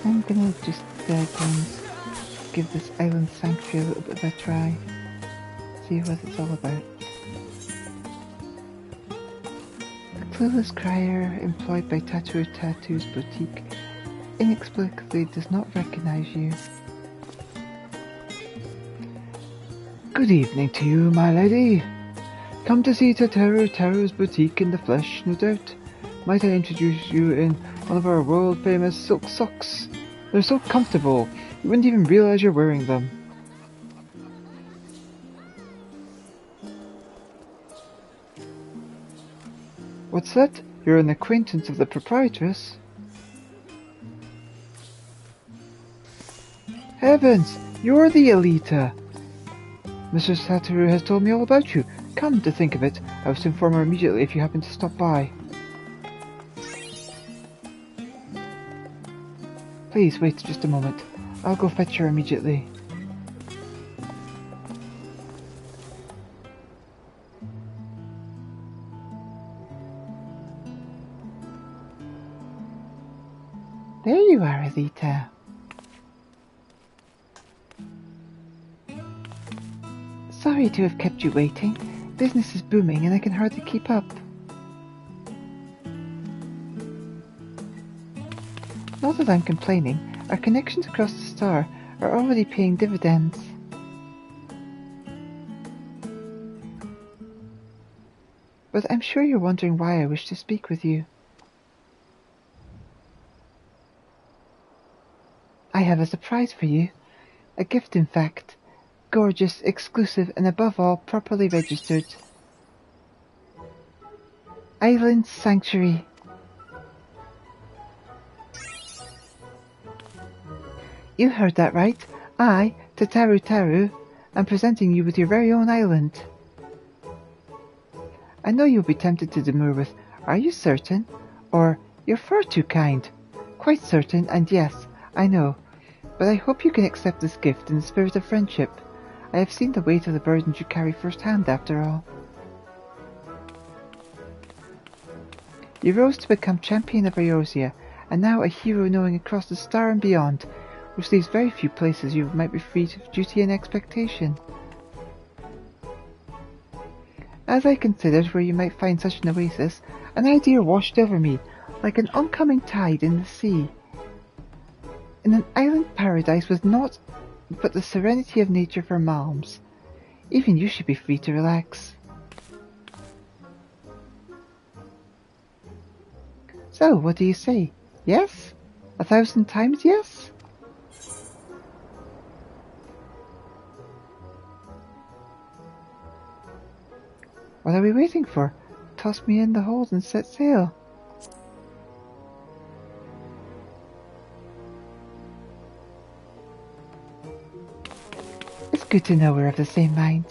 I'm gonna just go and give this island sanctuary a little bit of a try. See what it's all about. A clueless crier employed by Tattoo Tattoo's boutique inexplicably does not recognize you. Good evening to you, my lady. Come to see Tattoo's boutique in the flesh, no doubt. Might I introduce you in one of our world-famous silk socks? They're so comfortable, you wouldn't even realize you're wearing them. What's that? You're an acquaintance of the proprietress? Heavens! You're the Elita! Mr. Satoru has told me all about you. Come to think of it, I was to inform her immediately if you happen to stop by. Please wait just a moment. I'll go fetch her immediately. There you are, Elita. Sorry to have kept you waiting. Business is booming and I can hardly keep up. Not that I'm complaining. Our connections across the star are already paying dividends. But I'm sure you're wondering why I wish to speak with you. I have a surprise for you. A gift, in fact. Gorgeous, exclusive, and above all, properly registered. Island Sanctuary. You heard that right. I, Taru, am presenting you with your very own island. I know you'll be tempted to demur with, "Are you certain?" Or, "You're far too kind." Quite certain, and yes, I know. But I hope you can accept this gift in the spirit of friendship. I have seen the weight of the burdens you carry firsthand, after all. You rose to become champion of Eorzea, and now a hero knowing across the star and beyond, which leaves very few places you might be free of duty and expectation. As I considered where you might find such an oasis, an idea washed over me, like an oncoming tide in the sea. In an island paradise with naught but the serenity of nature for malms, even you should be free to relax. So, what do you say? Yes? 1,000 times yes? What are we waiting for? Toss me in the hold and set sail. It's good to know we're of the same mind.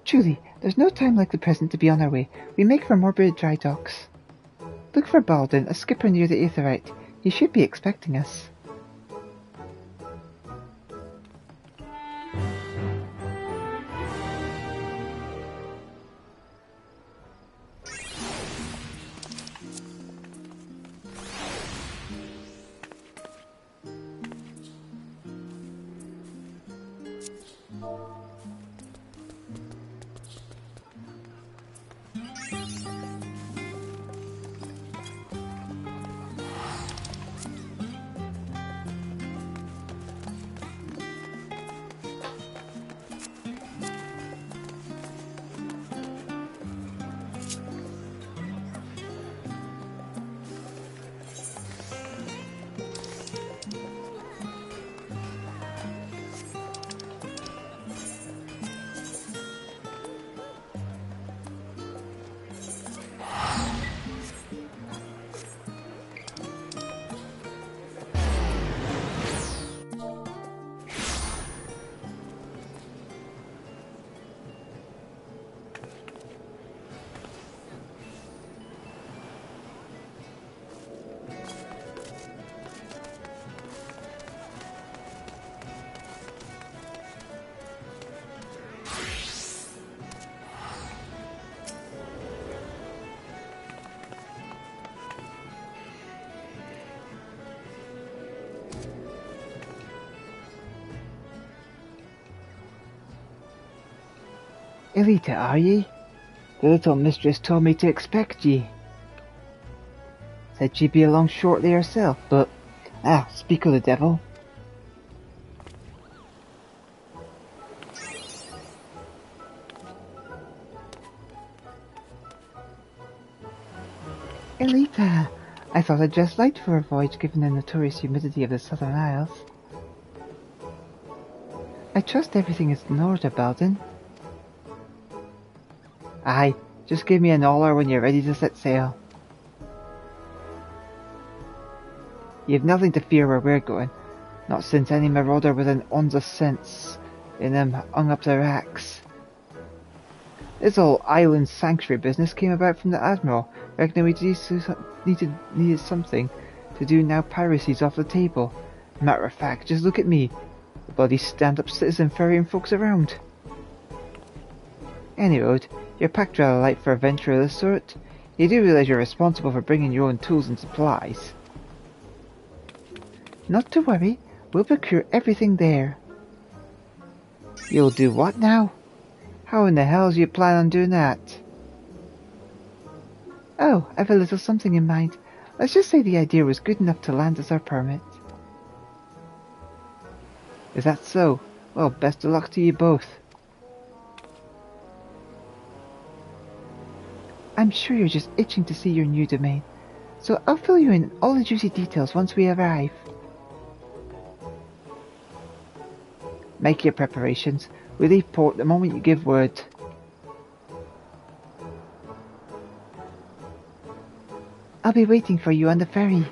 Truly, there's no time like the present to be on our way. We make for Morbid dry docks. Look for Baldwin, a skipper near the Aetherite. He should be expecting us. Elita, are ye? The little mistress told me to expect ye. Said she'd be along shortly herself, but... speak of the devil. Elita! I thought I'd just liked for a voyage given the notorious humidity of the Southern Isles. I trust everything is in order, Belden. Aye, just give me an holler when you're ready to set sail. You've nothing to fear where we're going, not since any marauder with an ounce of sense in them hung up their axe. This whole island sanctuary business came about from the Admiral, reckoning we needed something to do now piracy's off the table. Matter of fact, just look at me, the bloody stand-up citizen ferrying folks around. Anyway, you're packed rather light for a venture of this sort. You do realise you're responsible for bringing your own tools and supplies. Not to worry, we'll procure everything there. You'll do what now? How in the hell do you plan on doing that? Oh, I've a little something in mind. Let's just say the idea was good enough to land us our permit. Is that so? Well, best of luck to you both. I'm sure you're just itching to see your new domain, so I'll fill you in all the juicy details once we arrive. Make your preparations. We leave port the moment you give word. I'll be waiting for you on the ferry.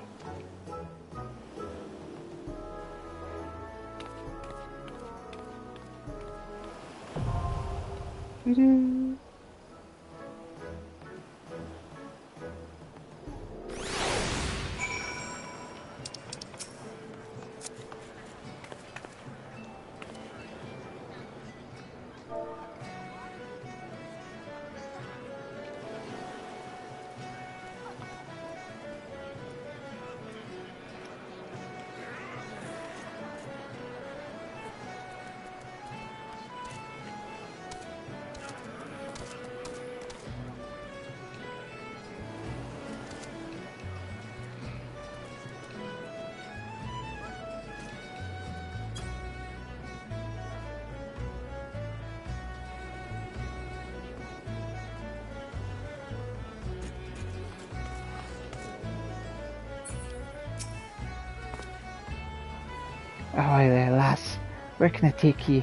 Ahoy there, lass. Where can I take ye?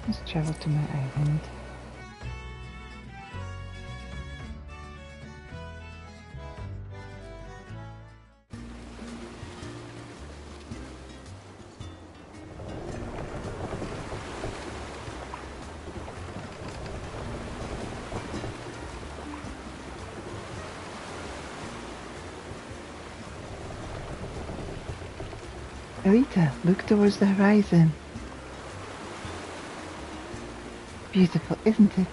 Let's travel to my island. Elita, look towards the horizon. Beautiful, isn't it?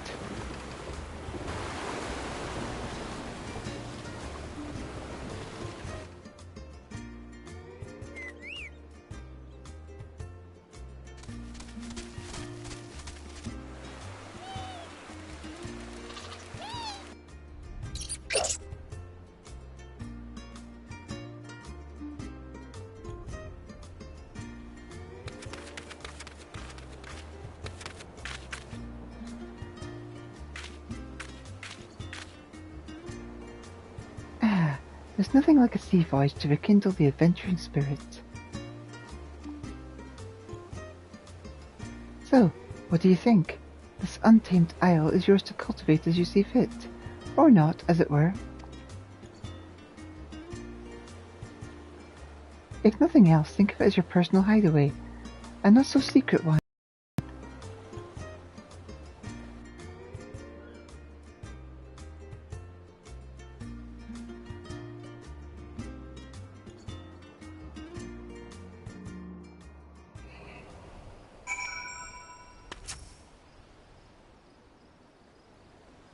There's nothing like a sea voyage to rekindle the adventuring spirit. So, what do you think? This untamed isle is yours to cultivate as you see fit. Or not, as it were. If nothing else, think of it as your personal hideaway. A not so secret one.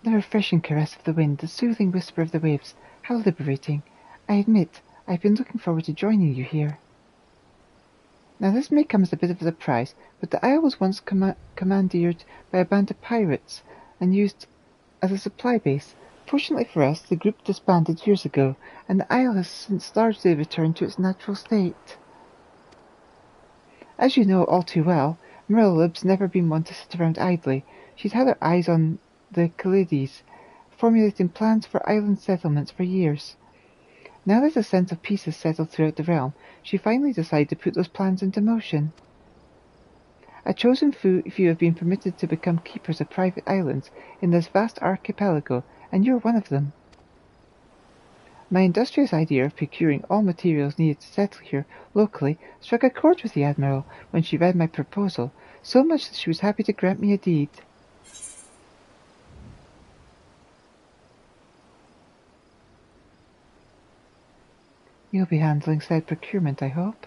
The refreshing caress of the wind, the soothing whisper of the waves, how liberating. I admit, I've been looking forward to joining you here. Now this may come as a bit of a surprise, but the isle was once commandeered by a band of pirates and used as a supply base. Fortunately for us, the group disbanded years ago, and the isle has since largely returned to its natural state. As you know all too well, Merlib's never been one to sit around idly. She's had her eyes on the Kalides, formulating plans for island settlements for years. Now that a sense of peace has settled throughout the realm, she finally decided to put those plans into motion. A chosen few have been permitted to become keepers of private islands in this vast archipelago, and you're one of them. My industrious idea of procuring all materials needed to settle here locally struck a chord with the Admiral when she read my proposal, so much that she was happy to grant me a deed. You'll be handling said procurement, I hope?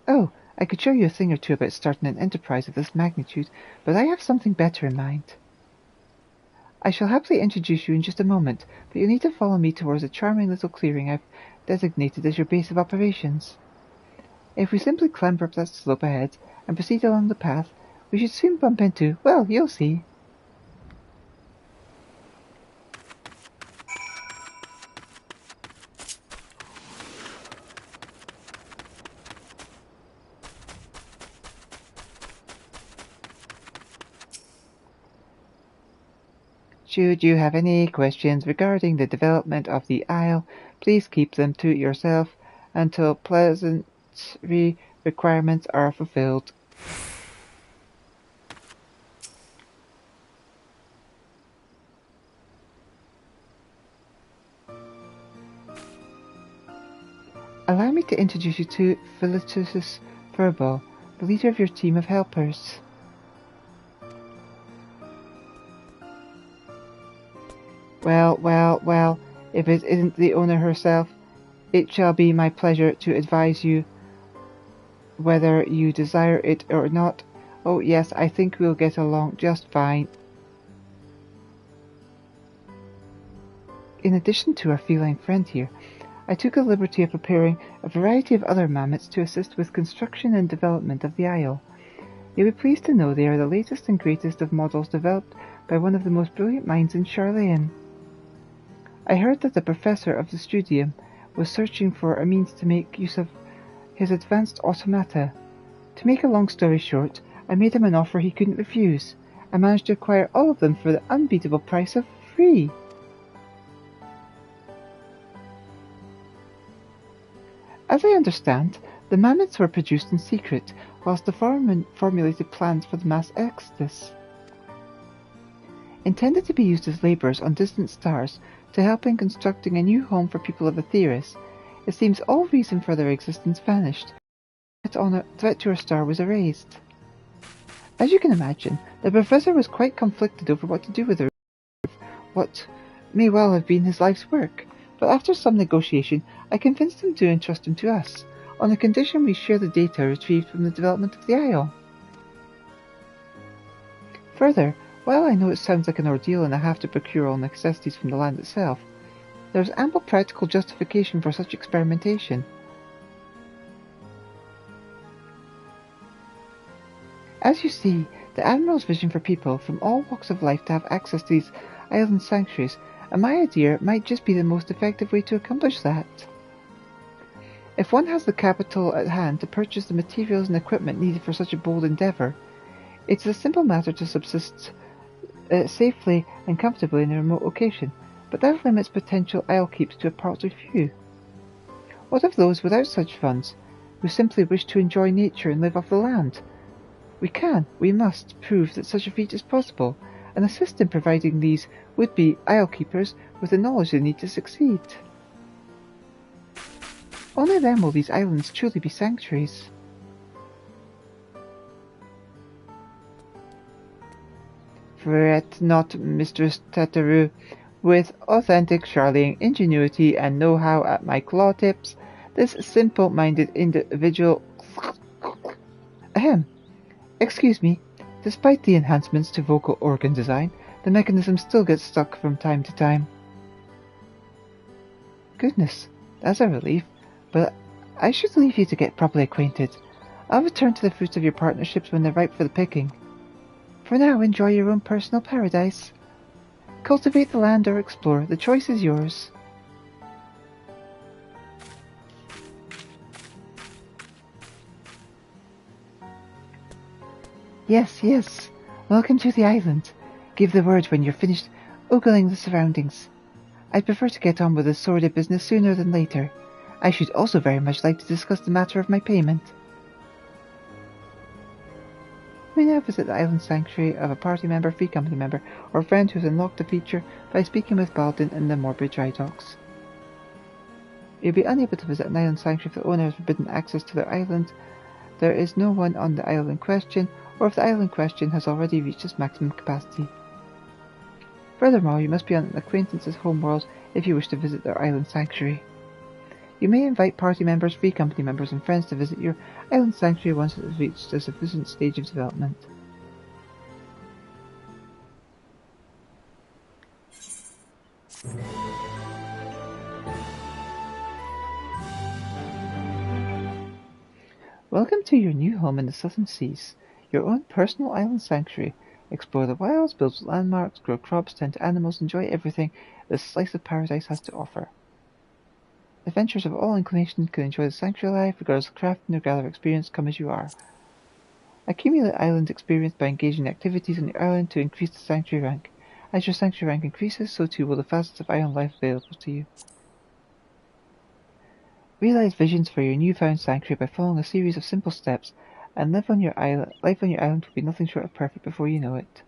Oh, I could show you a thing or two about starting an enterprise of this magnitude, but I have something better in mind. I shall happily introduce you in just a moment, but you'll need to follow me towards a charming little clearing I've designated as your base of operations. If we simply clamber up that slope ahead and proceed along the path, we should soon bump into, well, you'll see. Should you have any questions regarding the development of the Isle, please keep them to yourself until pleasantry requirements are fulfilled. Allow me to introduce you to Philetus Furball, the leader of your team of helpers. Well, if it isn't the owner herself, it shall be my pleasure to advise you whether you desire it or not. Oh yes, I think we'll get along just fine. In addition to our feline friend here, I took the liberty of preparing a variety of other mammoths to assist with construction and development of the Isle. You'll be pleased to know they are the latest and greatest of models developed by one of the most brilliant minds in Charlayan. I heard that the professor of the studium was searching for a means to make use of his advanced automata. To make a long story short, I made him an offer he couldn't refuse. I managed to acquire all of them for the unbeatable price of free. As I understand, the mammoths were produced in secret, whilst the foreman formulated plans for the mass exodus. Intended to be used as labourers on distant stars to help in constructing a new home for people of Aetheris, it seems all reason for their existence vanished. The threat to our star was erased. As you can imagine, the professor was quite conflicted over what to do with what may well have been his life's work, but after some negotiation, I convinced him to entrust him to us, on the condition we share the data retrieved from the development of the Isle. Further, while I know it sounds like an ordeal and I have to procure all necessities from the land itself, there is ample practical justification for such experimentation. As you see, the Admiral's vision for people from all walks of life to have access to these island sanctuaries, and my idea might just be the most effective way to accomplish that. If one has the capital at hand to purchase the materials and equipment needed for such a bold endeavour, it is a simple matter to subsist safely and comfortably in a remote location, but that limits potential isle keeps to a paltry few. What of those without such funds, who simply wish to enjoy nature and live off the land? We must prove that such a feat is possible, and assist in providing these would-be isle keepers with the knowledge they need to succeed. Only then will these islands truly be sanctuaries. Fret not, Mistress Tataru. With authentic Charlayan ingenuity and know-how at my claw tips, this simple-minded individual... Ahem. Excuse me. Despite the enhancements to vocal organ design, the mechanism still gets stuck from time to time. Goodness, that's a relief. But I should leave you to get properly acquainted. I'll return to the fruits of your partnerships when they're ripe for the picking. For now, enjoy your own personal paradise. Cultivate the land or explore. The choice is yours. Yes, yes. Welcome to the island. Give the word when you're finished ogling the surroundings. I'd prefer to get on with this sordid business sooner than later. I should also very much like to discuss the matter of my payment. You may now visit the island sanctuary of a party member, free company member, or friend who has unlocked the feature by speaking with Baldin in the Morbid Dry Docks. You'll be unable to visit an island sanctuary if the owner has forbidden access to their island, there is no one on the island in question, or if the island in question has already reached its maximum capacity. Furthermore, you must be on an acquaintance's homeworld if you wish to visit their island sanctuary. You may invite party members, free company members, and friends to visit your island sanctuary once it has reached a sufficient stage of development. Welcome to your new home in the Southern Seas, your own personal island sanctuary. Explore the wilds, build landmarks, grow crops, tend to animals, enjoy everything this slice of paradise has to offer. Adventurers of all inclinations can enjoy the sanctuary life, regardless of crafting or gather experience, come as you are. Accumulate island experience by engaging in activities on your island to increase the sanctuary rank. As your sanctuary rank increases, so too will the facets of island life available to you. Realize visions for your newfound sanctuary by following a series of simple steps, and life on your island will be nothing short of perfect before you know it.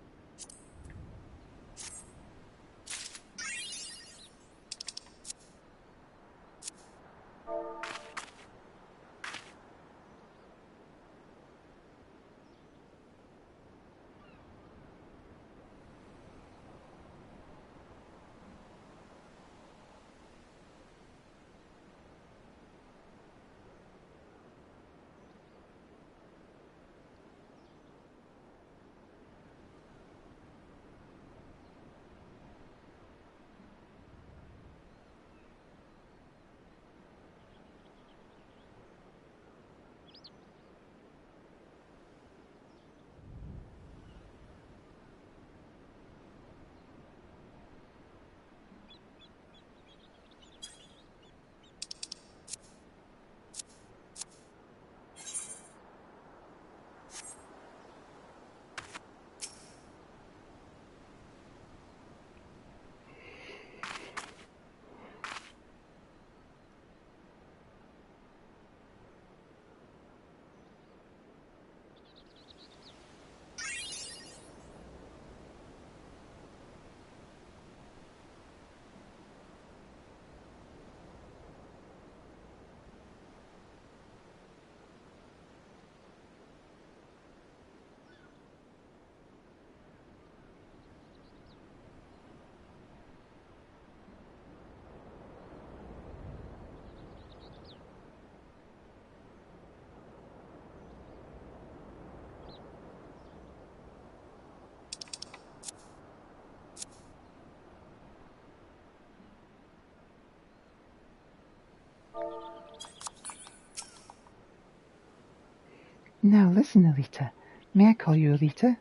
Now listen, Elita. May I call you Elita?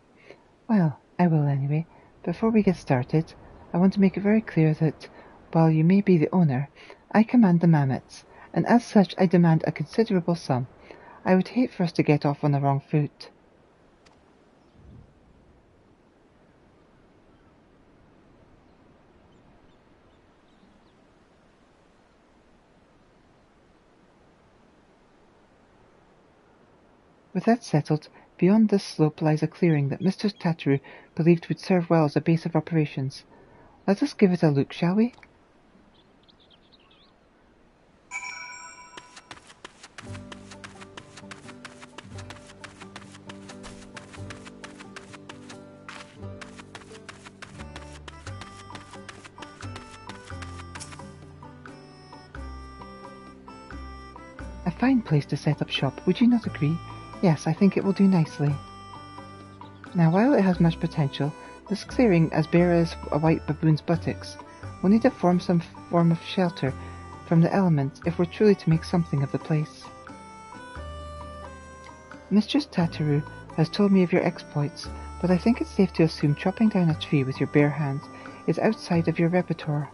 Well, I will anyway. Before we get started, I want to make it very clear that, while you may be the owner, I command the Mammoths, and as such I demand a considerable sum. I would hate for us to get off on the wrong foot. With that settled, beyond this slope lies a clearing that Mr. Tatteru believed would serve well as a base of operations. Let us give it a look, shall we? A fine place to set up shop, would you not agree? Yes, I think it will do nicely. Now, while it has much potential, this clearing, as bare as a white baboon's buttocks, will need to form some form of shelter from the elements if we're truly to make something of the place. Mistress Tataru has told me of your exploits, but I think it's safe to assume chopping down a tree with your bare hands is outside of your repertoire.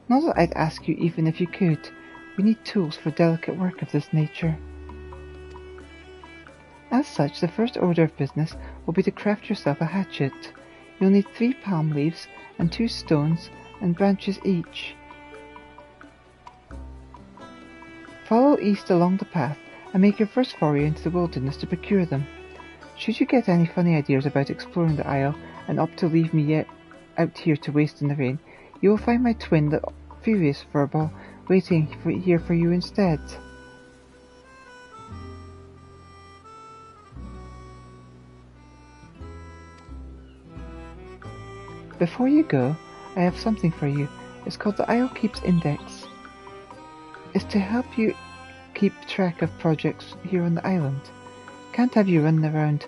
Not that I'd ask you even if you could. We need tools for delicate work of this nature. As such, the first order of business will be to craft yourself a hatchet. You'll need 3 palm leaves and 2 stones and branches each. Follow east along the path and make your first foray into the wilderness to procure them. Should you get any funny ideas about exploring the isle and opt to leave me yet out here to waste in the rain, you will find my twin, the furious furball, waiting here for you instead. Before you go, I have something for you. It's called the Isle Keeps Index. It's to help you keep track of projects here on the island. Can't have you running around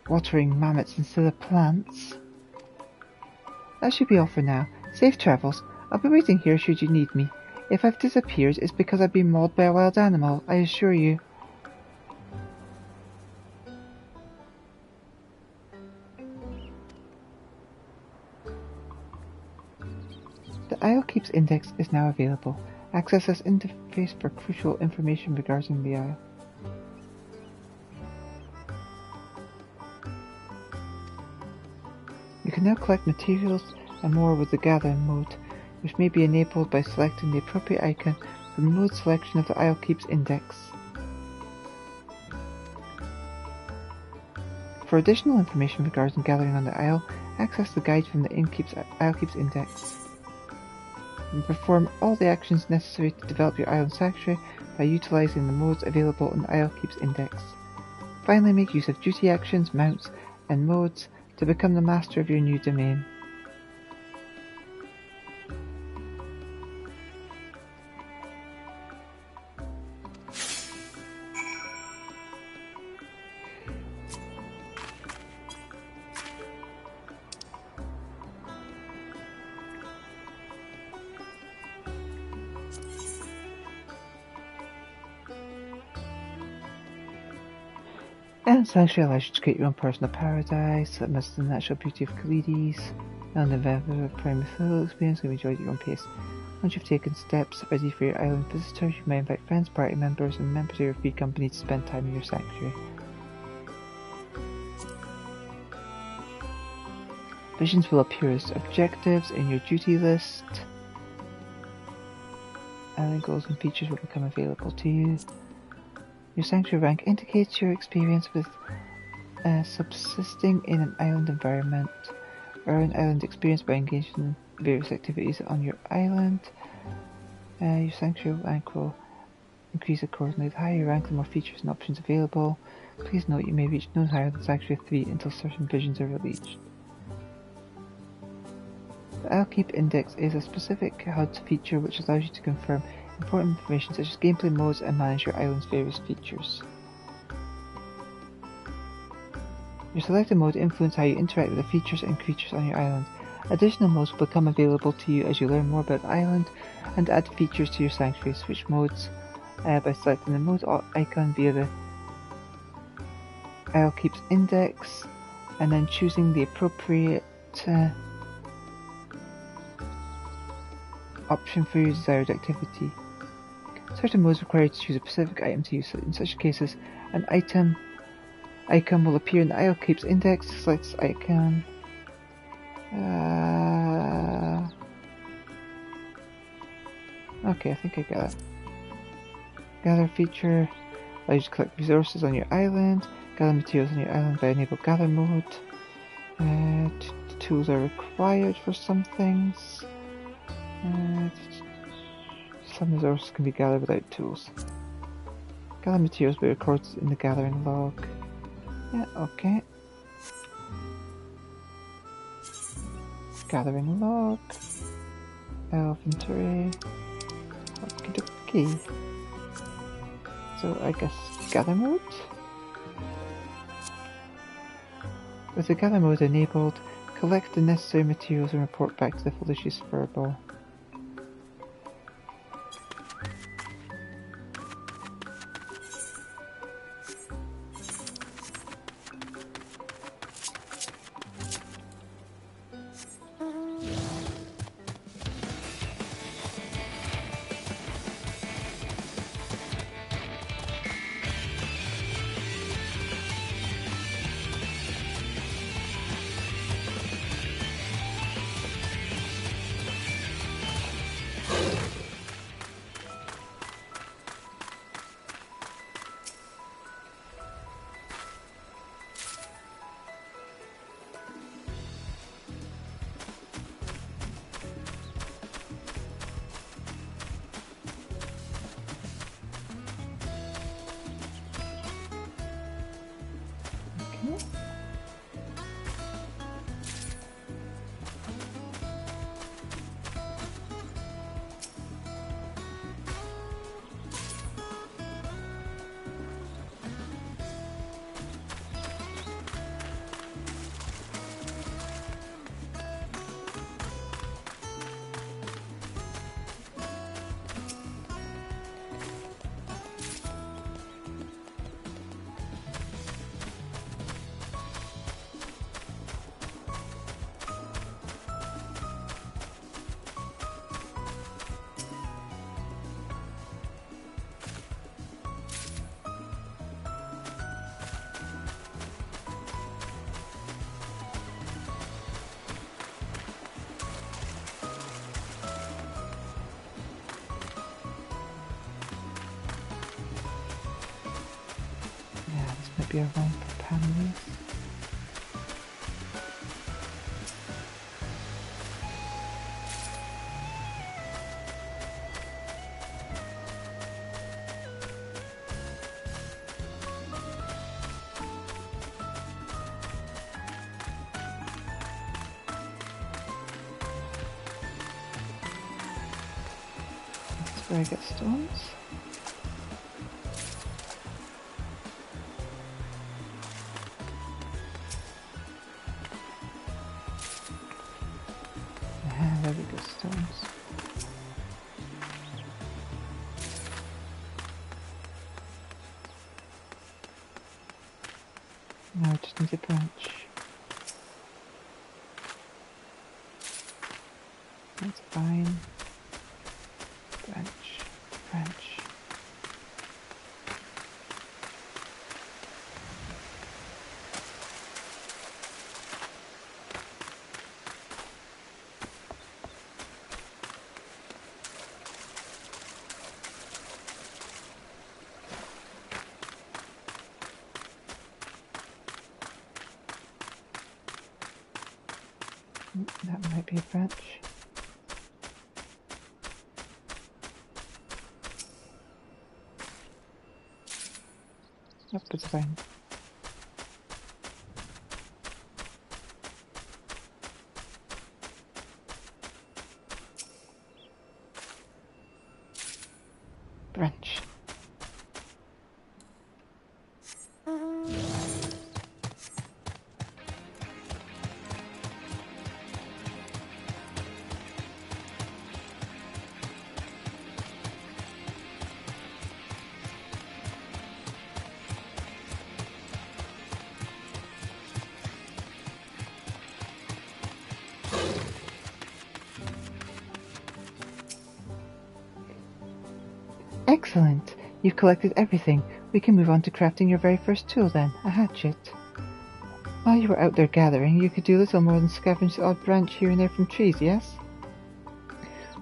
watering mammoths instead of plants. That should be all for now. Safe travels. I'll be waiting here should you need me. If I've disappeared, it's because I've been mauled by a wild animal, I assure you. The Isle Keeps Index is now available. Access this interface for crucial information regarding the isle. You can now collect materials and more with the Gathering mode, which may be enabled by selecting the appropriate icon from the mode selection of the Isle Keeps Index. For additional information regarding gathering on the isle, access the guide from the Isle Keeps Index. And perform all the actions necessary to develop your island sanctuary by utilizing the modes available in the Isle Keeps Index. Finally, make use of duty actions, mounts, and modes to become the master of your new domain. Island Sanctuary allows you to create your own personal paradise, amidst the natural beauty of Kalides, and the primary physical experience can be enjoyed at your own pace. Once you've taken steps ready for your island visitors, you may invite friends, party members, and members of your free company to spend time in your sanctuary. Visions will appear as objectives in your duty list. Island goals and features will become available to you. Your sanctuary rank indicates your experience with subsisting in an island environment. Earn island experience by engaging in various activities on your island. Your sanctuary rank will increase accordingly. The higher your rank, the more features and options available. Please note you may reach no higher than Sanctuary 3 until certain visions are released. The Isle Keep Index is a specific HUD feature which allows you to confirm important information such as gameplay modes and manage your island's various features. Your selected mode influences how you interact with the features and creatures on your island. Additional modes will become available to you as you learn more about the island and add features to your sanctuary. Switch modes by selecting the mode icon via the Isle Keeps Index and then choosing the appropriate option for your desired activity. Certain modes require you to choose a specific item to use. In such cases, an item icon will appear in the Isle Keeps Index. Select this icon. Okay, I think I got it. Gather feature allows you to collect resources on your island. Gather materials on your island by enable gather mode. Tools are required for some things. Some resources can be gathered without tools. Gather materials will be recorded in the gathering log. Yeah, okay. Gathering log. Inventory. Okie dokie. So I guess gather mode? With the gather mode enabled, collect the necessary materials and report back to the Felicious Furball. be a rhyme for Pamela's. That's where I get stones. There we go, stones. Now I just need a branch. That's fine. Branch, branch. That might be a branch. Nope, it's fine. Branch. Excellent! You've collected everything. We can move on to crafting your very first tool then, a hatchet. While you were out there gathering, you could do little more than scavenge the odd branch here and there from trees, yes?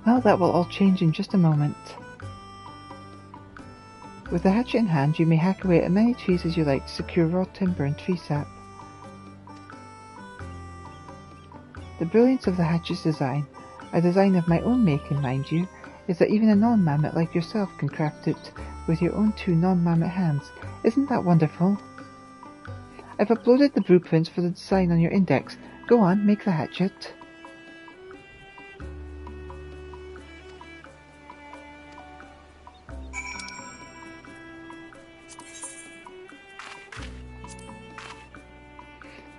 Well, that will all change in just a moment. With the hatchet in hand, you may hack away at many trees as you like to secure raw timber and tree sap. The brilliance of the hatchet's design, a design of my own making, mind you, is that even a non-mammoth like yourself can craft it with your own two non-mammoth hands. Isn't that wonderful? I've uploaded the blueprints for the design on your index. Go on, make the hatchet.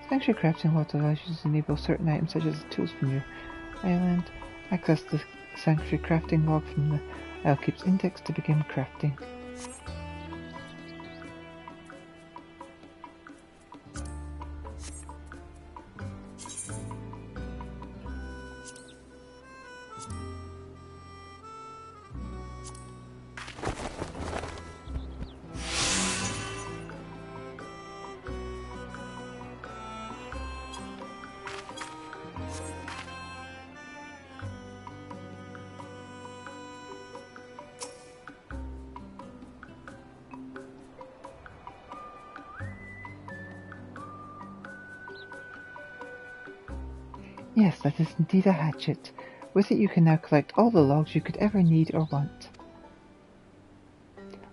Sanctuary crafting lot allows you to enable certain items such as tools from your island. Access the Sanctuary crafting log from the Islekeep's index to begin crafting. Yes, that is indeed a hatchet. With it you can now collect all the logs you could ever need or want.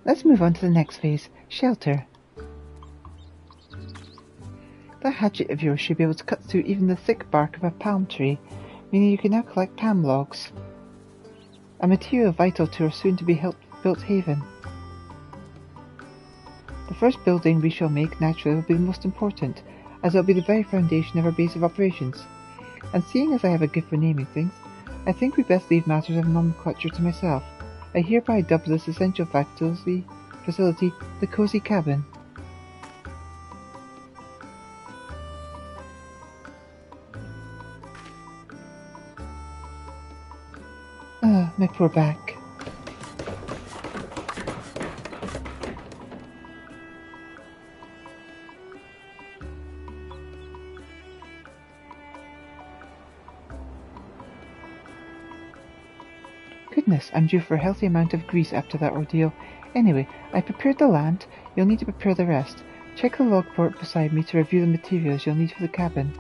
Let's move on to the next phase, shelter. That hatchet of yours should be able to cut through even the thick bark of a palm tree, meaning you can now collect palm logs, a material vital to our soon-to-be built haven. The first building we shall make, naturally, will be the most important, as it will be the very foundation of our base of operations. And seeing as I have a gift for naming things, I think we best leave matters of nomenclature to myself. I hereby dub this essential facility the Cozy Cabin. My poor back. Goodness, I'm due for a healthy amount of grease after that ordeal. Anyway, I prepared the land. You'll need to prepare the rest. Check the logbook beside me to review the materials you'll need for the cabin.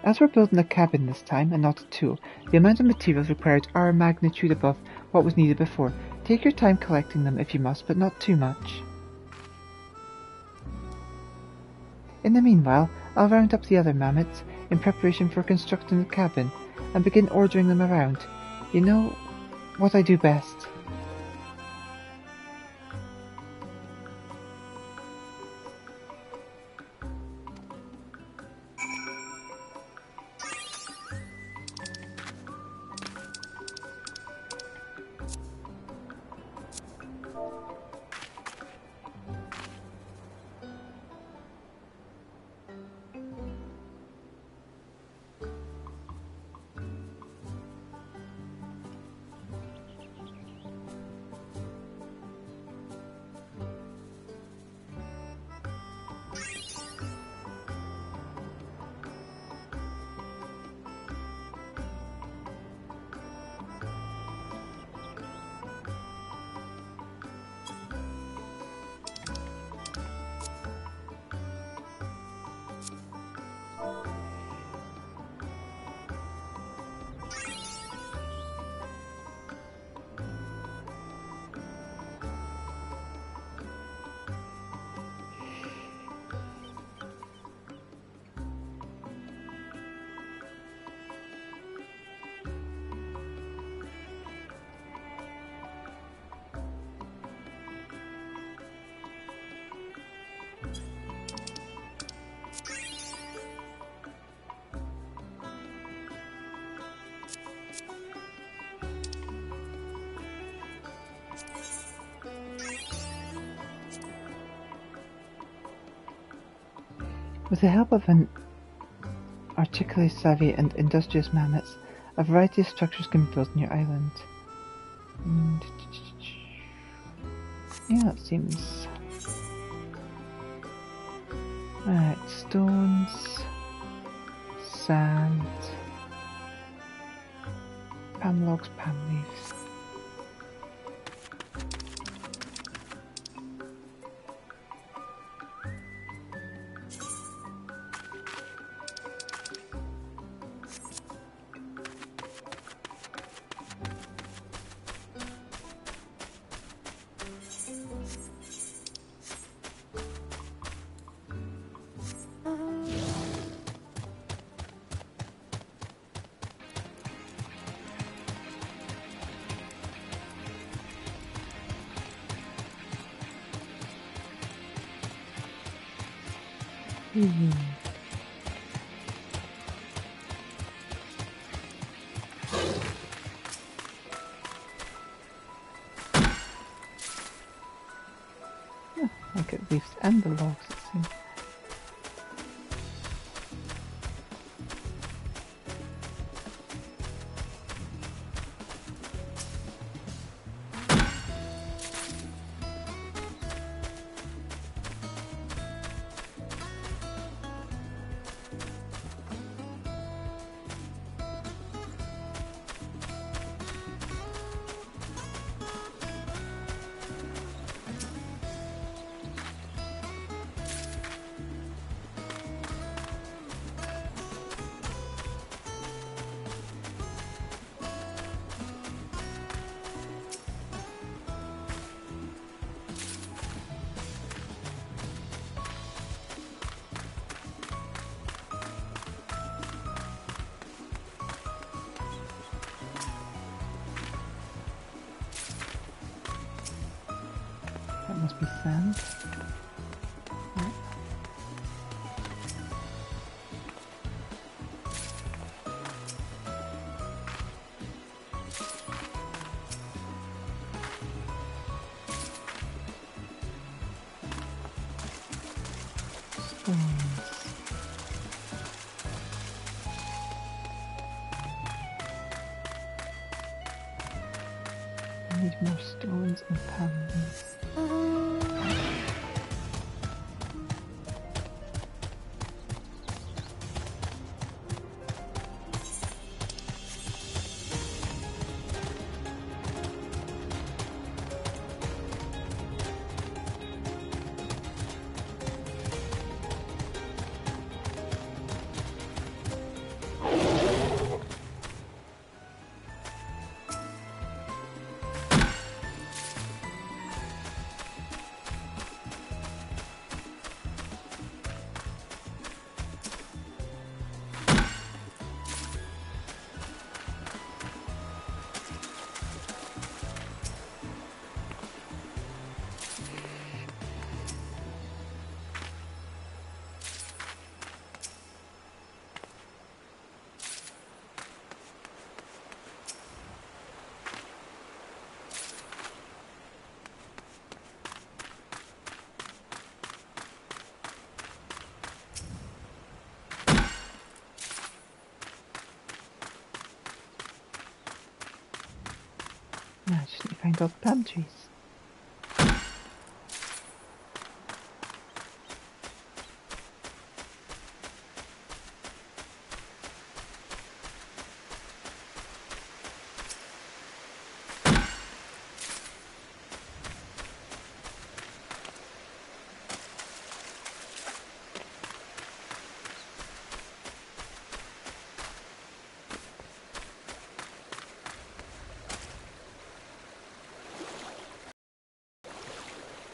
As we're building a cabin this time, and not a tool, the amount of materials required are a magnitude above what was needed before. Take your time collecting them if you must, but not too much. In the meanwhile, I'll round up the other mammoths in preparation for constructing the cabin, and begin ordering them around. You know what I do best. With the help of an articulately savvy and industrious mammoths, a variety of structures can be built on your island. Yeah, that seems... Alright, stones, sand, palm logs, palm leaves. I get leaves and the logs, it seems. That must be sand. Yep. Stones. I need more stones and panels. Pembroke palm trees.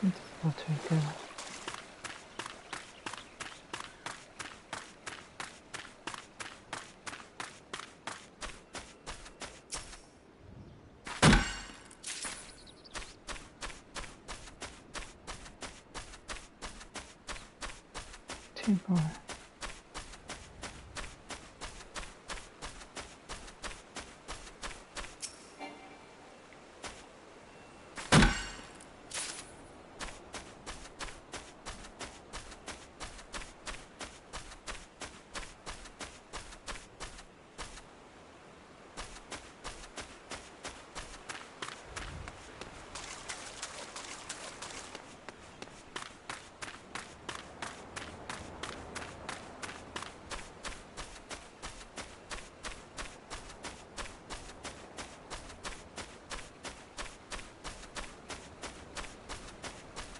Into the water we go. Two more.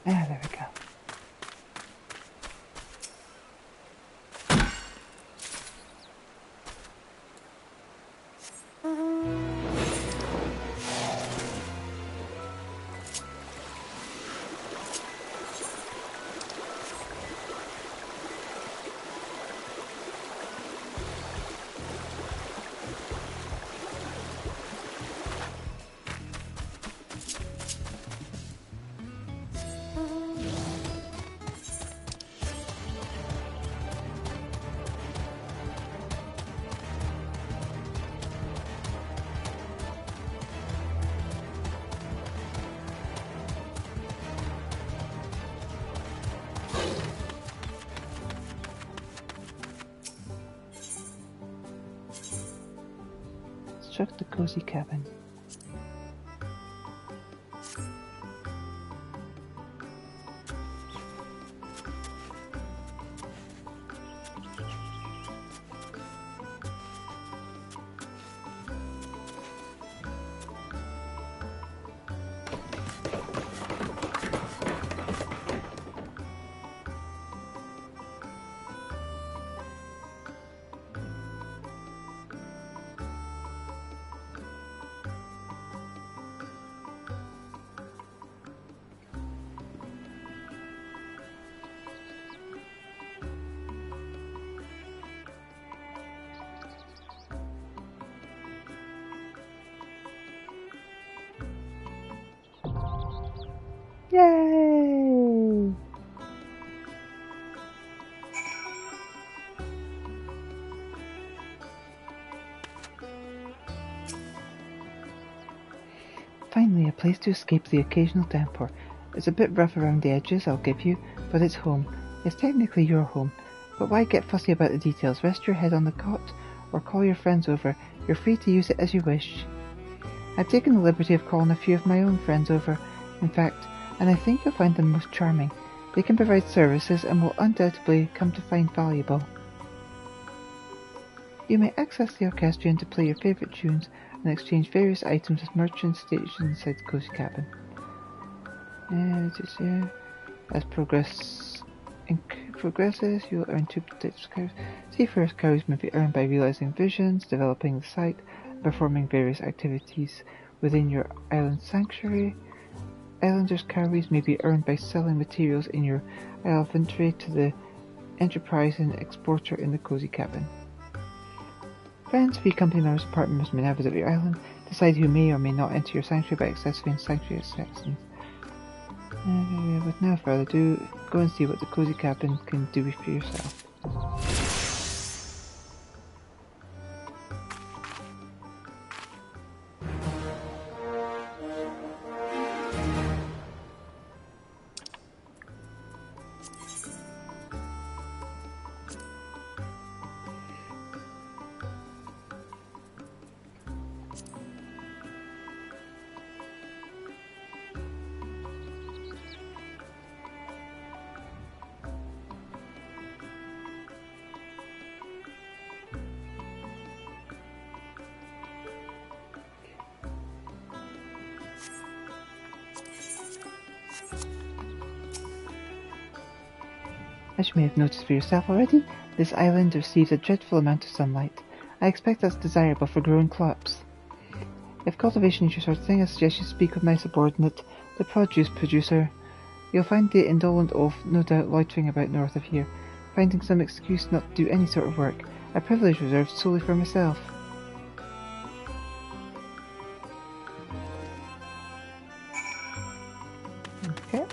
Ah, there we go. Struck the cozy cabin. Yay! Finally, a place to escape the occasional downpour. It's a bit rough around the edges, I'll give you, but it's home. It's technically your home. But why get fussy about the details? Rest your head on the cot, or call your friends over. You're free to use it as you wish. I've taken the liberty of calling a few of my own friends over, in fact, and I think you'll find them most charming. They can provide services and will undoubtedly come to find valuable. You may access the orchestrion to play your favourite tunes and exchange various items with merchants stationed inside the cozy cabin. As progresses, you will earn 2 types of cows. Seafarer's cows may be earned by realizing visions, developing the site, and performing various activities within your island sanctuary. Islanders' cowries may be earned by selling materials in your isle inventory to the enterprising exporter in the cozy cabin. Friends, free company members, and party members may now visit your island. Decide who may or may not enter your sanctuary by accessing sanctuary sections. With no further ado, go and see what the cozy cabin can do for yourself. As you may have noticed for yourself already, this island receives a dreadful amount of sunlight. I expect that's desirable for growing crops. If cultivation is your sort of thing, I suggest you speak with my subordinate, the produce producer. You'll find the indolent oaf no doubt loitering about north of here, finding some excuse not to do any sort of work, a privilege reserved solely for myself. Okay.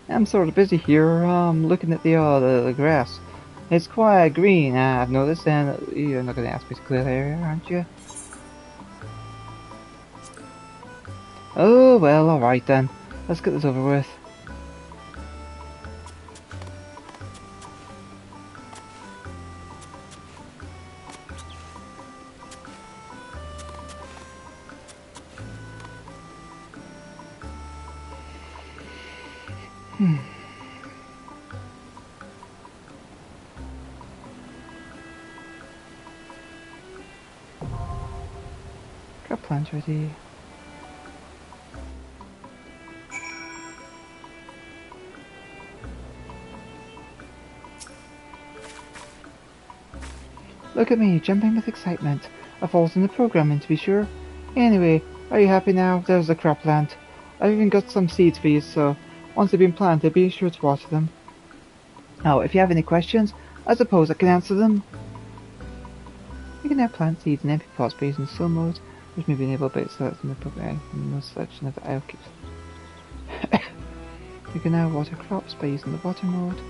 I'm sort of busy here, looking at the grass. It's quite green, I've noticed, and you're not going to ask me to clear the area, aren't you? Oh, well, alright then. Let's get this over with. Got plans ready. Look at me, jumping with excitement. A fault in the programming, to be sure. Anyway, are you happy now? There's the cropland. I've even got some seeds for you, so once they've been planted, be sure to water them. Now, if you have any questions, I suppose I can answer them. You can now plant seeds in empty pots by using slow mode, which may be enabled by selecting the appropriate in the selection of the aisle keeps. You can now water crops by using the water mode.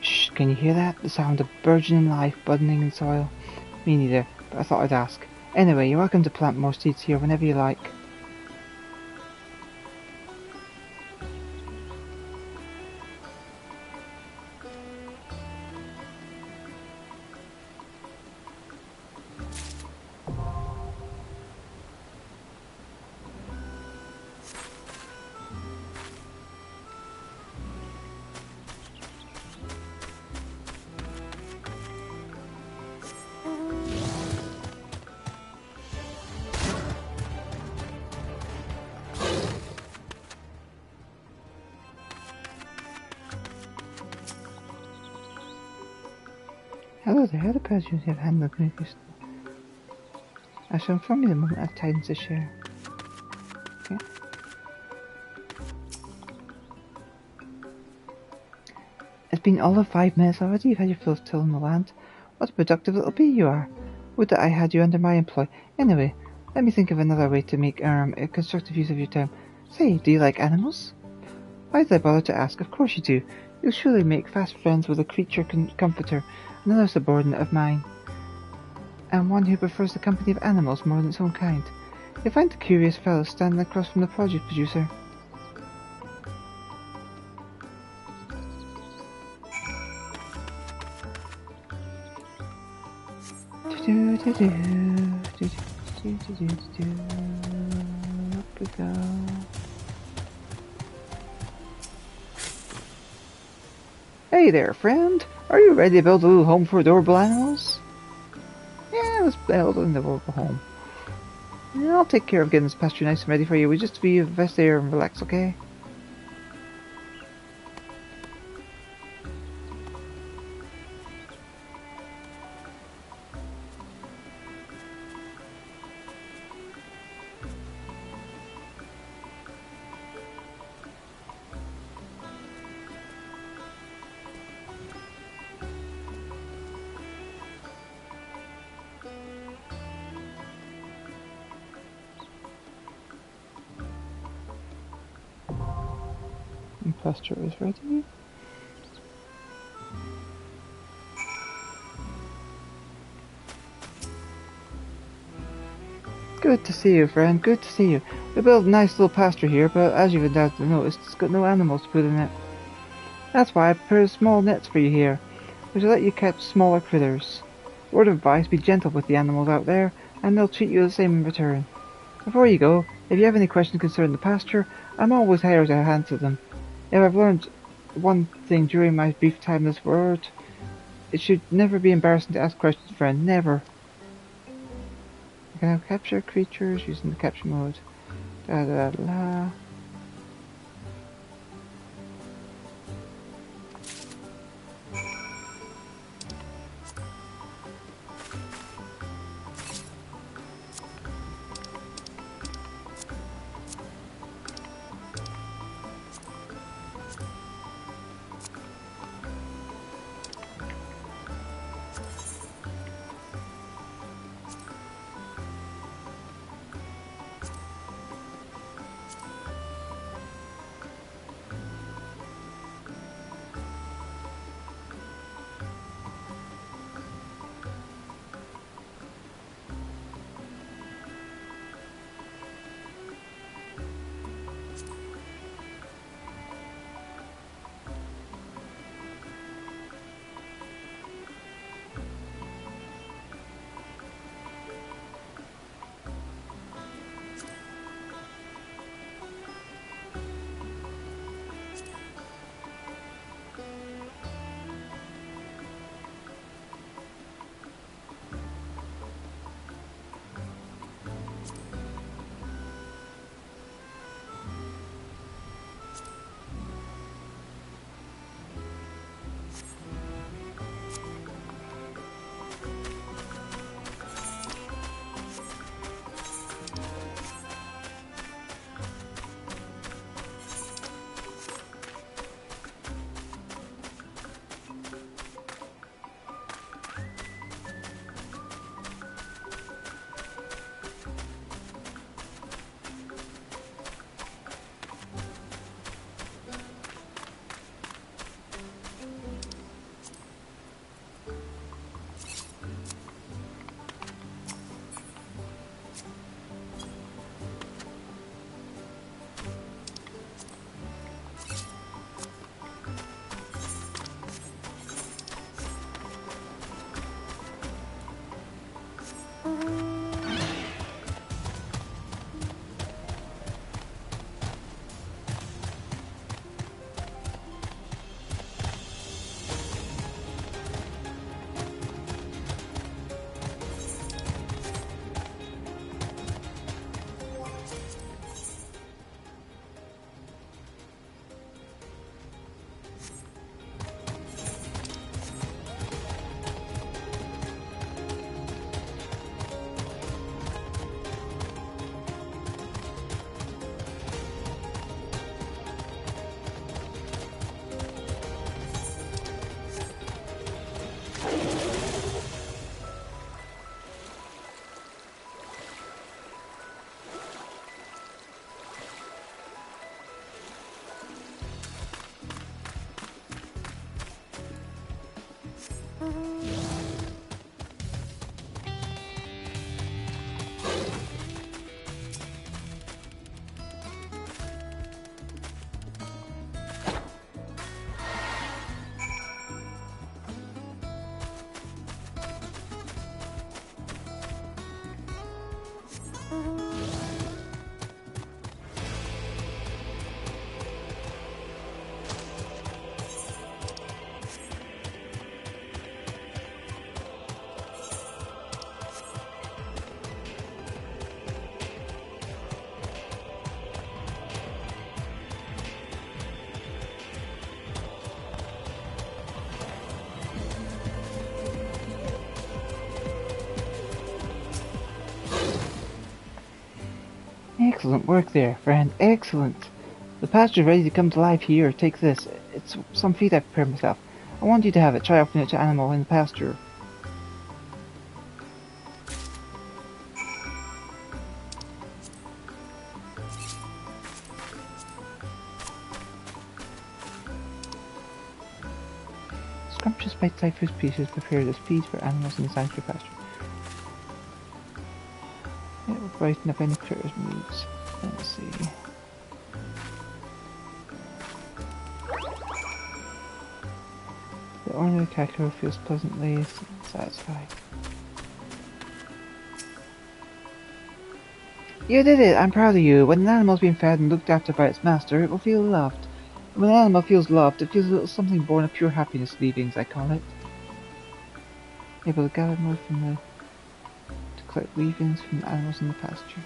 Shh, can you hear that? The sound of burgeoning life budding in soil. Me neither, but I thought I'd ask. Anyway, you're welcome to plant more seeds here whenever you like. Hello there, how the president have handled communication? I shall inform you the moment I have tidings to share. Okay. It's been all of 5 minutes already. You've had your fill of tilling the land. What a productive little bee you are. Would that I had you under my employ. Anyway, let me think of another way to make a constructive use of your time. Say, do you like animals? Why did I bother to ask? Of course you do. You'll surely make fast friends with a creature comforter, another subordinate of mine, and one who prefers the company of animals more than its own kind. You'll find the curious fellow standing across from the produce producer. Up we go. Hey there, friend. Are you ready to build a little home for adorable animals? Yeah, let's build an adorable home. Yeah, I'll take care of getting this pasture nice and ready for you. We just be rest there and relax, okay? And pasture is ready. Good to see you, friend. Good to see you. We built a nice little pasture here, but as you've undoubtedly noticed, it's got no animals to put in it. That's why I prepared small nets for you here, which will let you catch smaller critters. Word of advice, be gentle with the animals out there, and they'll treat you the same in return. Before you go, if you have any questions concerning the pasture, I'm always here to answer them. If I've learned one thing during my brief time in this world, it should never be embarrassing to ask questions, friend. Never. I can now capture creatures using the capture mode. Da da da. Excellent work there, friend. Excellent. The pasture's ready to come to life here. Take this. It's some feed I've prepared myself. I want you to have it. Try offering it to animal in the pasture. Scrumptious bite-sized fruit pieces prepared as feeds for animals in the sanctuary pasture. It will brighten up any critter's moods. Let's see. The ordinary cacao feels pleasantly satisfied. You did it! I'm proud of you. When an animal's been fed and looked after by its master, it will feel loved. And when an animal feels loved, it feels a little something born of pure happiness leavings, I call it. Able to gather more from the... to collect weavings from the animals in the pasture.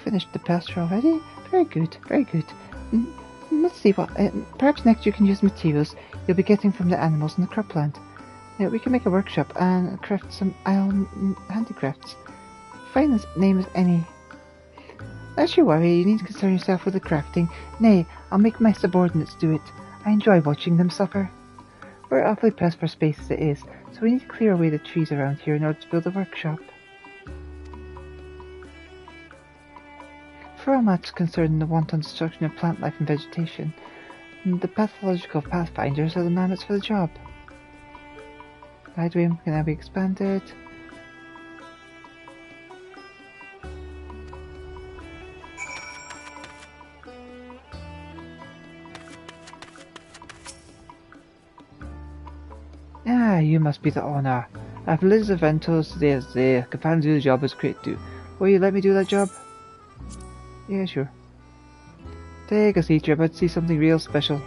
Finished the pasture already? Very good, very good. Let's see what... perhaps next you can use materials you'll be getting from the animals in the cropland. Now we can make a workshop and craft some iron handicrafts. Fine as name as any. Don't you worry, you need to concern yourself with the crafting. Nay, I'll make my subordinates do it. I enjoy watching them suffer. We're awfully pressed for space as it is, so we need to clear away the trees around here in order to build a workshop. For all matters concerning the wanton destruction of plant life and vegetation, the pathological pathfinders are the mammoths for the job. Guideway can now be expanded. Ah, you must be the owner. I've Liz Aventos today as the can do the job as great do. Will you let me do that job? Yeah, sure. Take a seat, you're about to see something real special.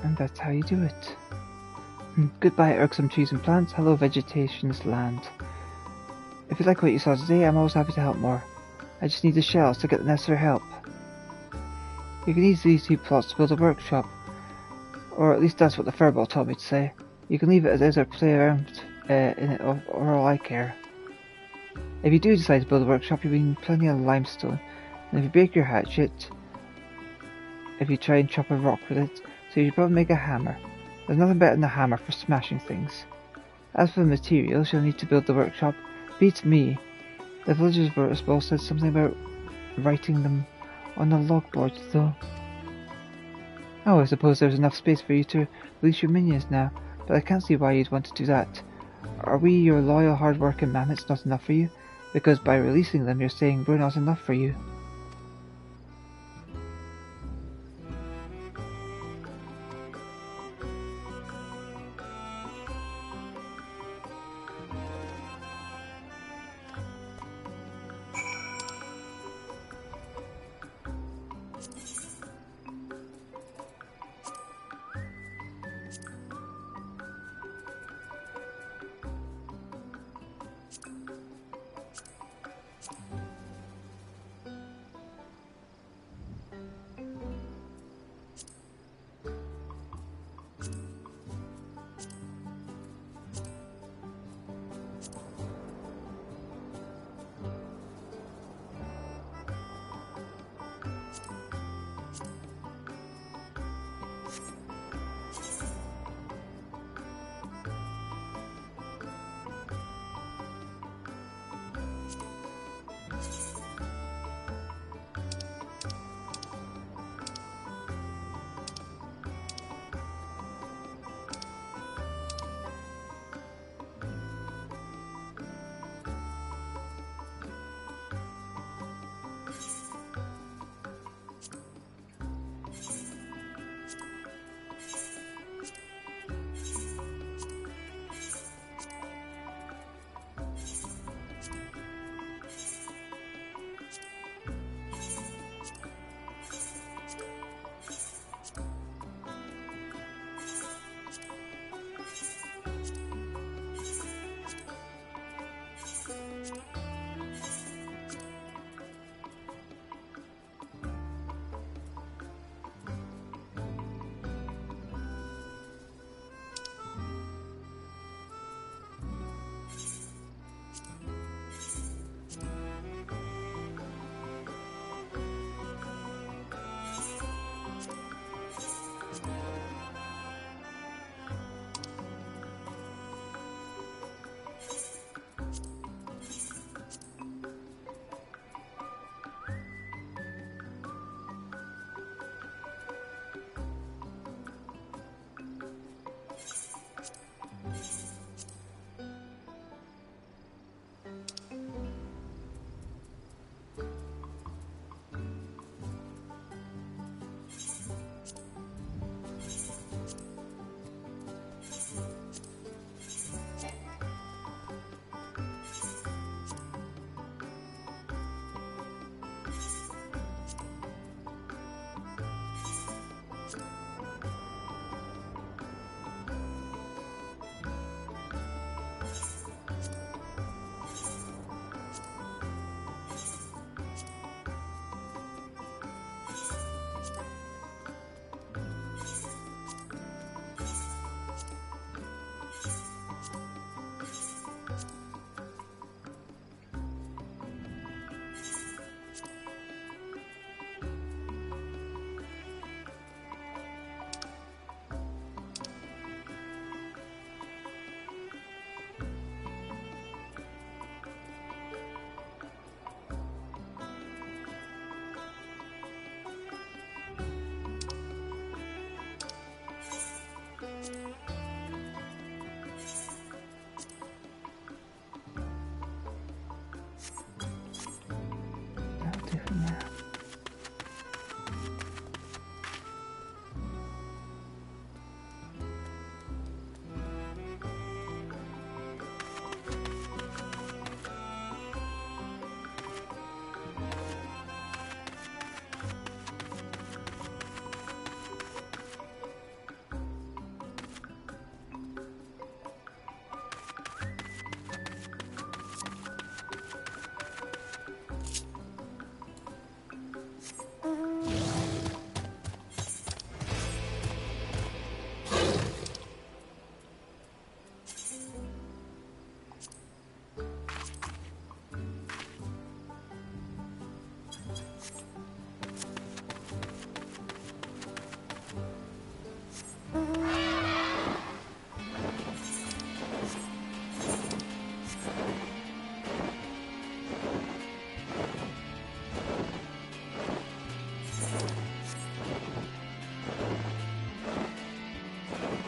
And that's how you do it. Goodbye, irksome trees and plants. Hello, vegetation's land. If you like what you saw today, I'm always happy to help more. I just need the shells to get the necessary help. You can use these 2 plots to build a workshop. Or at least that's what the furball told me to say. You can leave it as is or play around in it or all I care. If you do decide to build a workshop, you'll need plenty of limestone. And if you break your hatchet, if you try and chop a rock with it, so you should probably make a hammer. There's nothing better than a hammer for smashing things. As for the materials you'll need to build the workshop, beats me. The villagers were supposed to said something about writing them on the logboards though. Oh, I suppose there's enough space for you to release your minions now, but I can't see why you'd want to do that. Are we, your loyal, hard-working mammoths, not enough for you? Because by releasing them, you're saying we're not enough for you.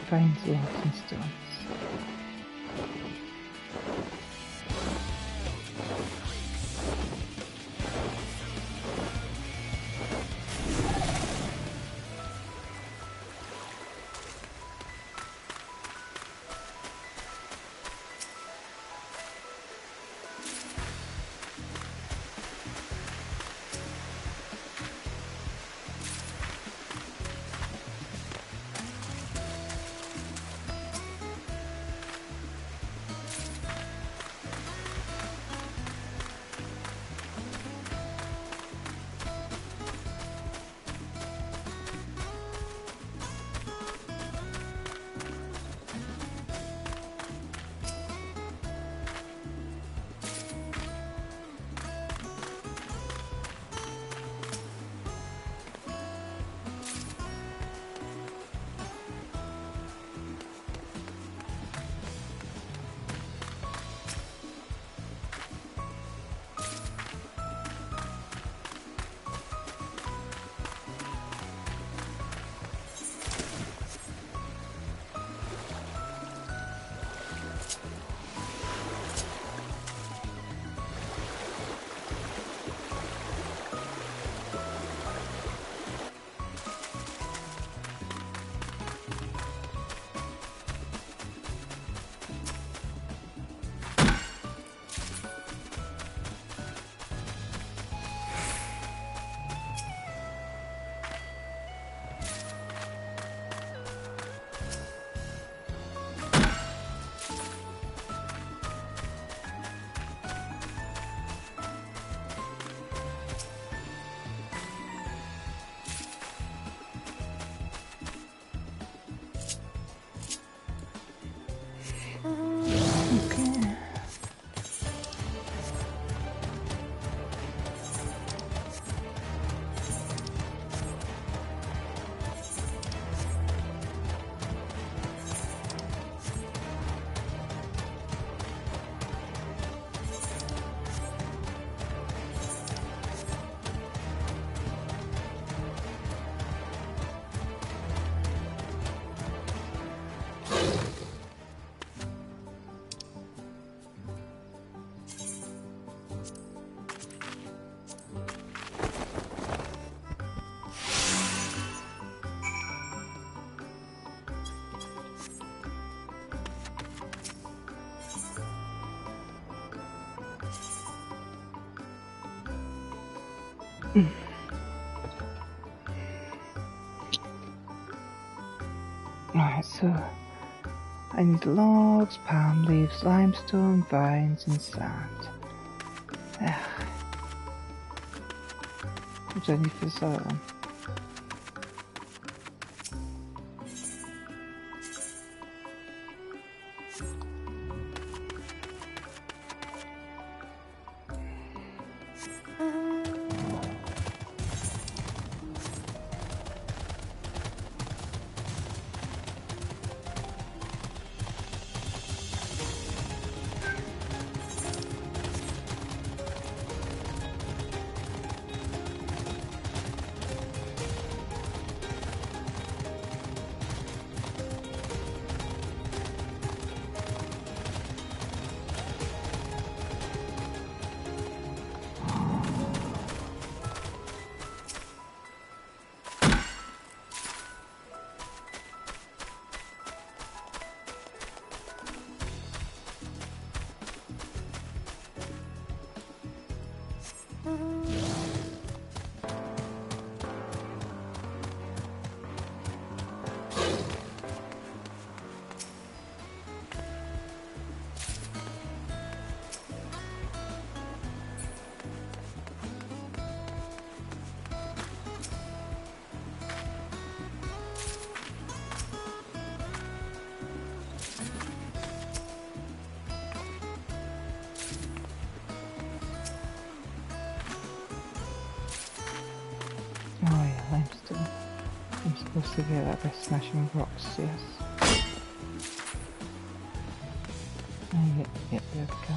finds rocks and stones. Alright, so I need logs, palm leaves, limestone, vines, and sand. What do I need for this other one? Oh yeah, limestone. I'm supposed to get that by smashing rocks, yes. Oh, yep, there we go.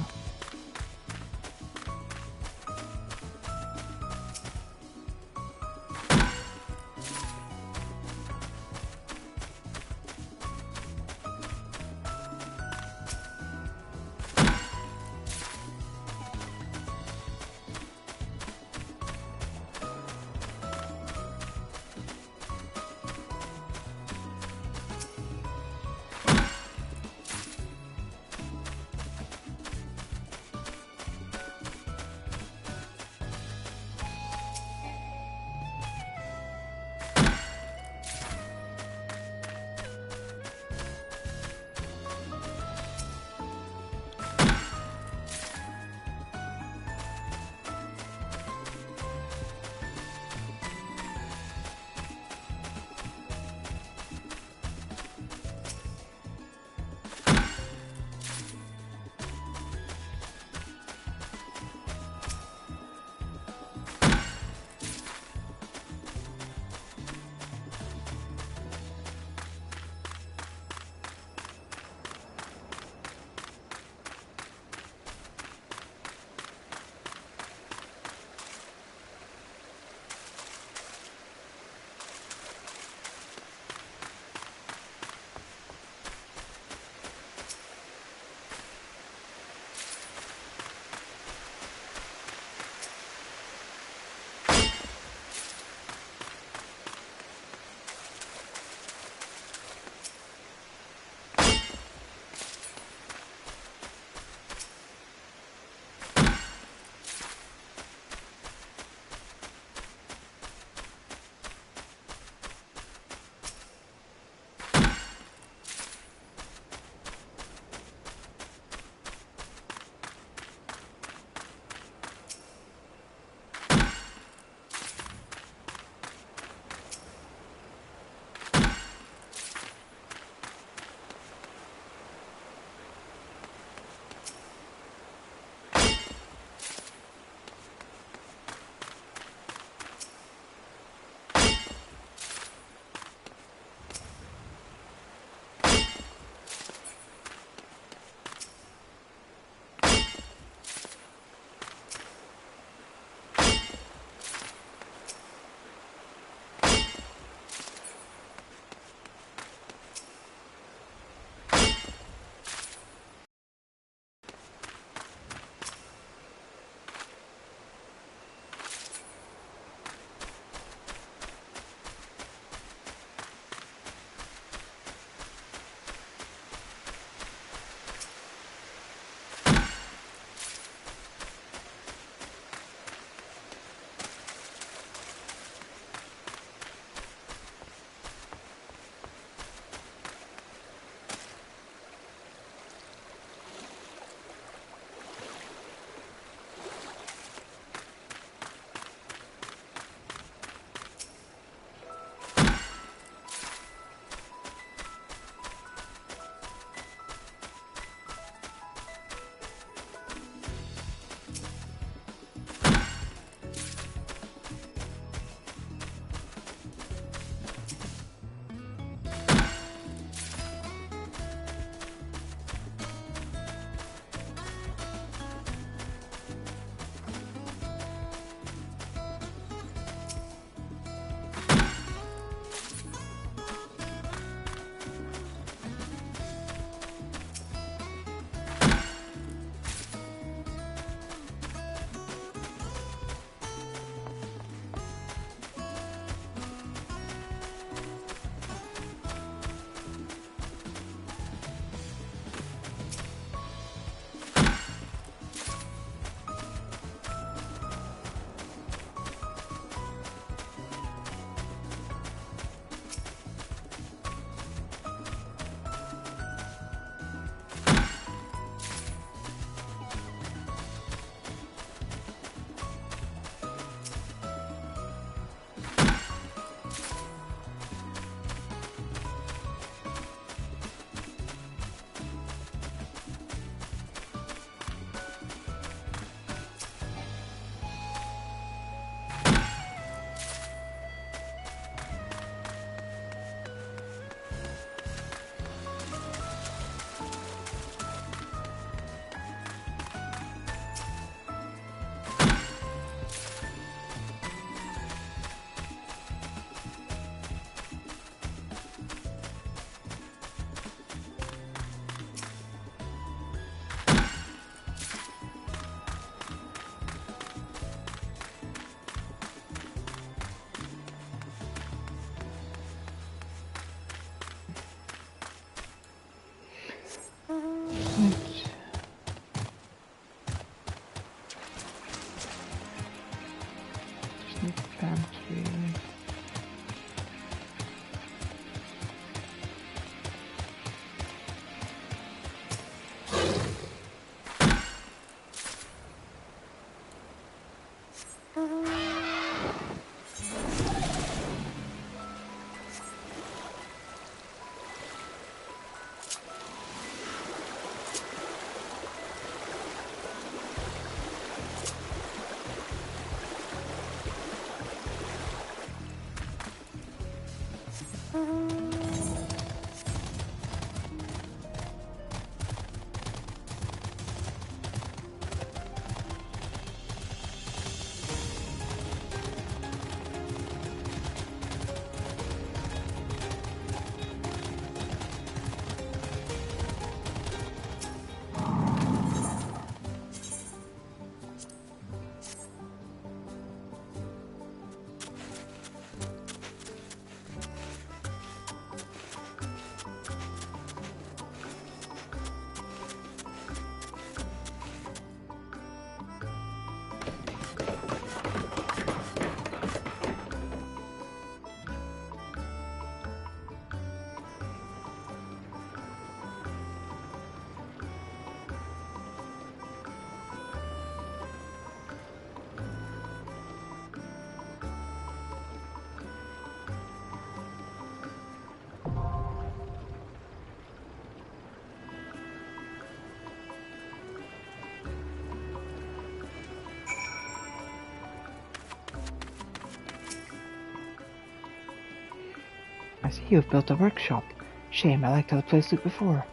I see you've built a workshop. Shame, I liked how the place looked before.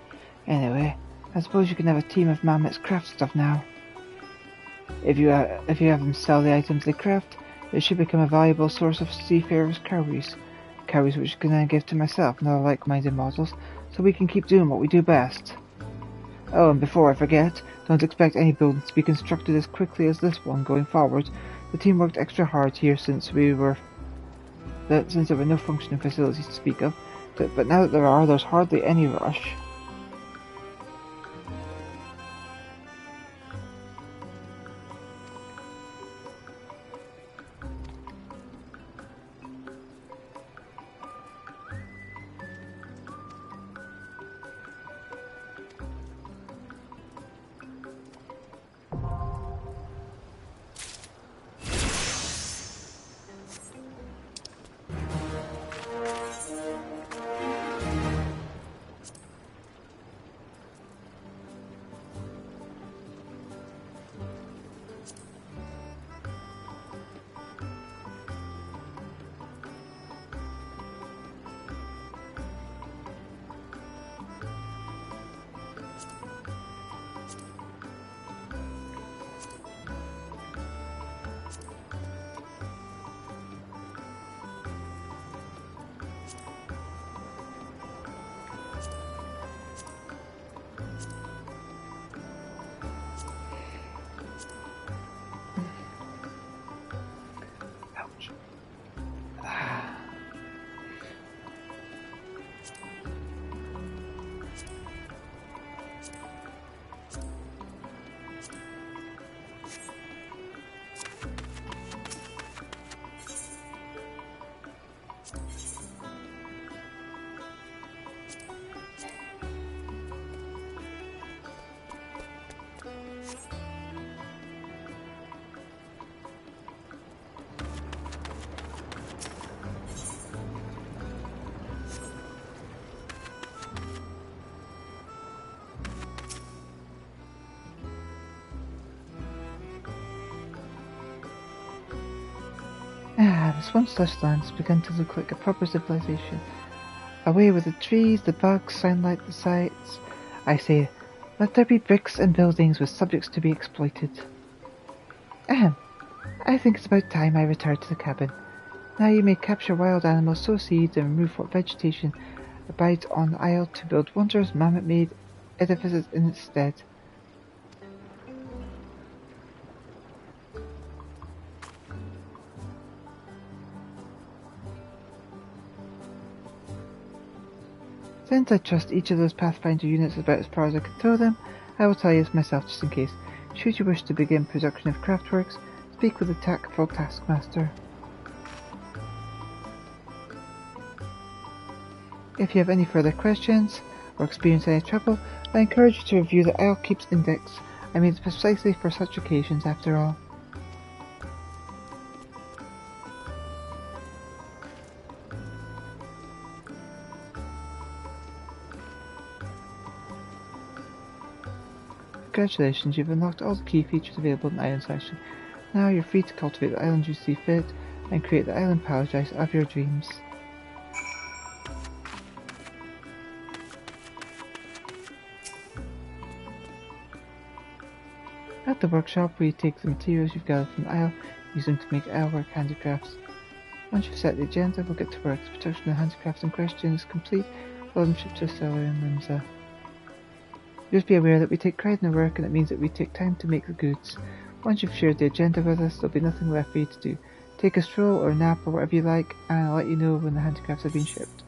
Anyway, I suppose you can have a team of mammoths craft stuff now. If you have them sell the items they craft, it should become a valuable source of seafarers' cowries. Cowries which I can then give to myself and other like-minded models, so we can keep doing what we do best. Oh, and before I forget, don't expect any buildings to be constructed as quickly as this one going forward. The team worked extra hard here since there were no functioning facilities to speak of, but now that there are, there's hardly any rush. This one slush land has begun to look like a proper civilization. Away with the trees, the bugs, sunlight, the sights. I say, let there be bricks and buildings with subjects to be exploited. Ahem. I think it's about time I retired to the cabin. Now you may capture wild animals, sow seeds, and remove what vegetation abides on the isle to build wondrous mammoth-made edifices in its stead. Since I trust each of those Pathfinder units about as far as I can throw them, I will tell you this myself just in case. Should you wish to begin production of craftworks, speak with the tactful taskmaster. If you have any further questions, or experience any trouble, I encourage you to review the Isle Keep's Index. I made it precisely for such occasions after all. Congratulations, you've unlocked all the key features available in the island section. Now you're free to cultivate the island you see fit, and create the island paradise of your dreams. At the workshop, where you take the materials you've gathered from the isle, use them to make Ilework handicrafts. Once you've set the agenda, we'll get to work. The production of the handicrafts in question is complete, all of them shipped to a seller in Limsa. Just be aware that we take pride in the work, and it means that we take time to make the goods. Once you've shared the agenda with us, there'll be nothing left for you to do. Take a stroll or a nap or whatever you like, and I'll let you know when the handicrafts have been shipped.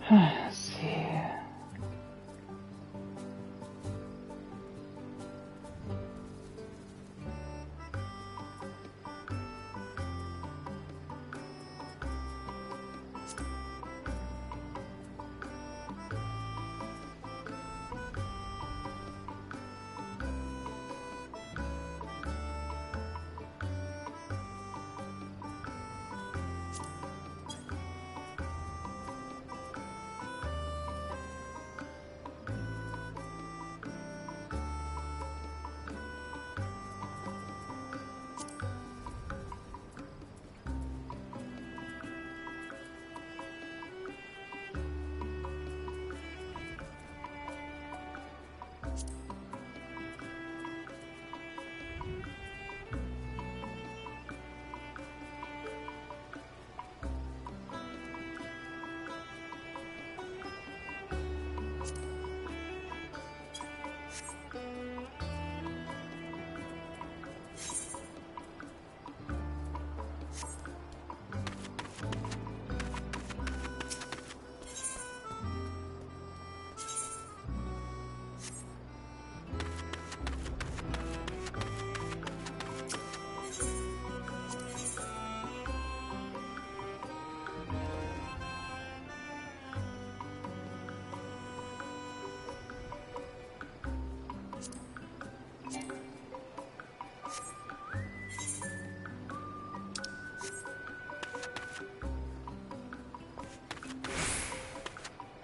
Let's see.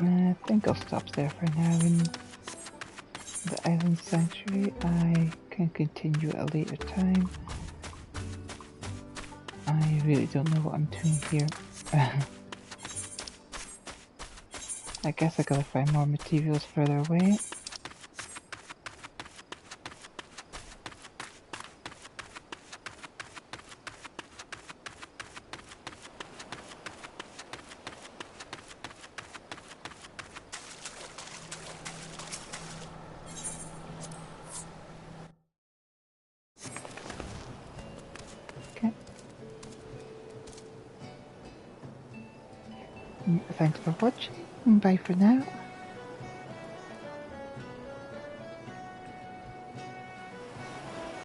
I think I'll stop there for now. In the island sanctuary, I can continue at a later time. I really don't know what I'm doing here. I guess I gotta find more materials further away. Okay. Thanks for watching. Bye for now.